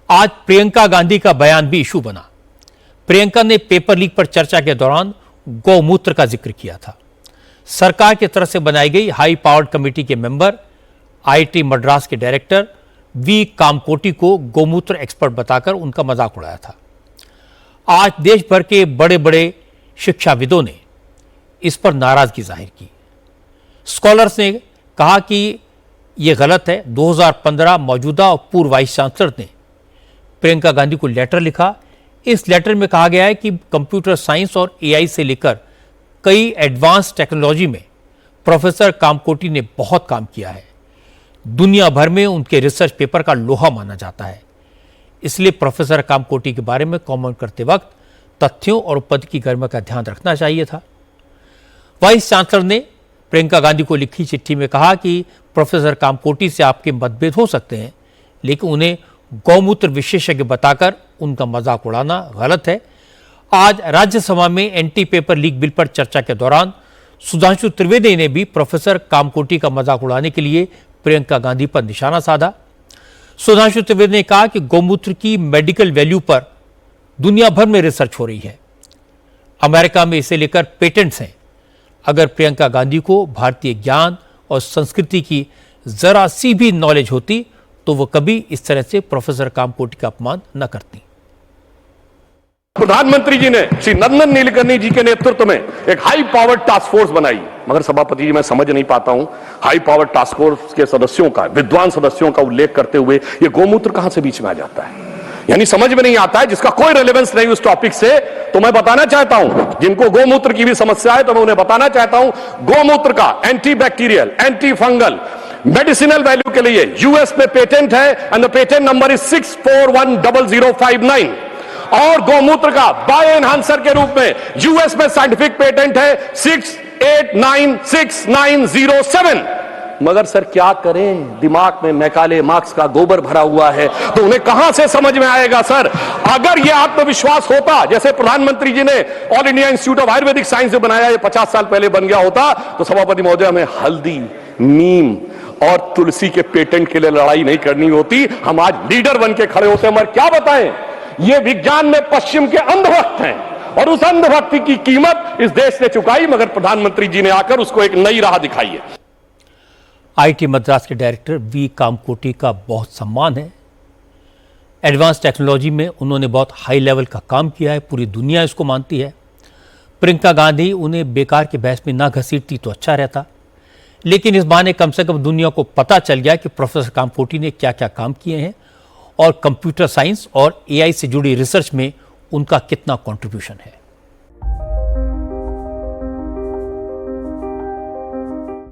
आज प्रियंका गांधी का बयान भी इशू बना। प्रियंका ने पेपर लीक पर चर्चा के दौरान गौमूत्र का जिक्र किया था। सरकार की तरफ से बनाई गई हाई पावर्ड कमेटी के मेंबर आईआईटी मद्रास के डायरेक्टर वी कामकोटी को गौमूत्र एक्सपर्ट बताकर उनका मजाक उड़ाया था। आज देश भर के बड़े बड़े शिक्षाविदों ने इस पर नाराजगी जाहिर की। स्कॉलर्स ने कहा कि यह गलत है। 2015 मौजूदा और पूर्व वाइस चांसलर ने प्रियंका गांधी को लेटर लिखा। इस लेटर में कहा गया है कि कंप्यूटर साइंस और एआई से लेकर कई एडवांस टेक्नोलॉजी में प्रोफेसर कामकोटी ने बहुत काम किया है। दुनिया भर में उनके रिसर्च पेपर का लोहा माना जाता है। इसलिए प्रोफेसर कामकोटी के बारे में कमेंट करते वक्त तथ्यों और पद की गरिमा का ध्यान रखना चाहिए था। वाइस चांसलर ने प्रियंका गांधी को लिखी चिट्ठी में कहा कि प्रोफेसर कामकोटी से आपके मतभेद हो सकते हैं, लेकिन उन्हें गौमूत्र विशेषज्ञ बताकर उनका मजाक उड़ाना गलत है। आज राज्यसभा में एंटी पेपर लीक बिल पर चर्चा के दौरान सुधांशु त्रिवेदी ने भी प्रोफेसर कामकोटी का मजाक उड़ाने के लिए प्रियंका गांधी पर निशाना साधा। सुधांशु त्रिवेदी ने कहा कि गौमूत्र की मेडिकल वैल्यू पर दुनिया भर में रिसर्च हो रही है। अमेरिका में इसे लेकर पेटेंट्स हैं। अगर प्रियंका गांधी को भारतीय ज्ञान और संस्कृति की जरा सी भी नॉलेज होती तो वो कभी इस तरह से प्रोफेसर कामकोटी का अपमान न करती। प्रधानमंत्री जी ने श्री नंदन नीलकर्णी जी के नेतृत्व में एक हाई पावर्ड टास्क फोर्स बनाई, मगर सभापति जी मैं समझ नहीं पाता हूं हाई पावर्ड टास्क फोर्स के सदस्यों का, विद्वान सदस्यों का उल्लेख करते हुए ये गौमूत्र कहां से बीच में आ जाता है। यानी समझ में नहीं आता है, जिसका कोई रेलेवेंस नहीं उस टॉपिक से। तो मैं बताना चाहता हूं, जिनको गौमूत्र की भी समस्या है तो मैं उन्हें बताना चाहता हूं, गौमूत्र का anti bacterial, anti fungal, medicinal value के लिए यूएस में पेटेंट है and the patent number is 6410059। और गौमूत्र का बायो एनहांसर के रूप में यूएस में साइंटिफिक पेटेंट है 6896907। मगर सर क्या करें, दिमाग में मैकाले मार्क्स का गोबर भरा हुआ है, तो उन्हें कहां से समझ में आएगा। सर अगर यह आत्मविश्वास होता जैसे प्रधानमंत्री जी ने all India institute of Ayurvedic science जो बनाया, ये 50 साल पहले बन गया होता, तो सभापति महोदय हमें हल्दी, नीम और तुलसी के पेटेंट के लिए लड़ाई नहीं करनी होती। हम आज लीडर बन के खड़े होते हैं। मगर क्या बताएं, ये विज्ञान में पश्चिम के अंधभक्त हैं और उस अंधभक्ति की कीमत इस देश ने चुकाई, मगर प्रधानमंत्री जी ने आकर उसको एक नई राह दिखाई है। आईआईटी मद्रास के डायरेक्टर वी कामकोटी का बहुत सम्मान है। एडवांस टेक्नोलॉजी में उन्होंने बहुत हाई लेवल का काम किया है, पूरी दुनिया इसको मानती है। प्रियंका गांधी उन्हें बेकार के बहस में ना घसीटती तो अच्छा रहता, लेकिन इस बहाने कम से कम दुनिया को पता चल गया कि प्रोफेसर कामकोटी ने क्या क्या काम किए हैं और कंप्यूटर साइंस और एआई से जुड़ी रिसर्च में उनका कितना कंट्रीब्यूशन है।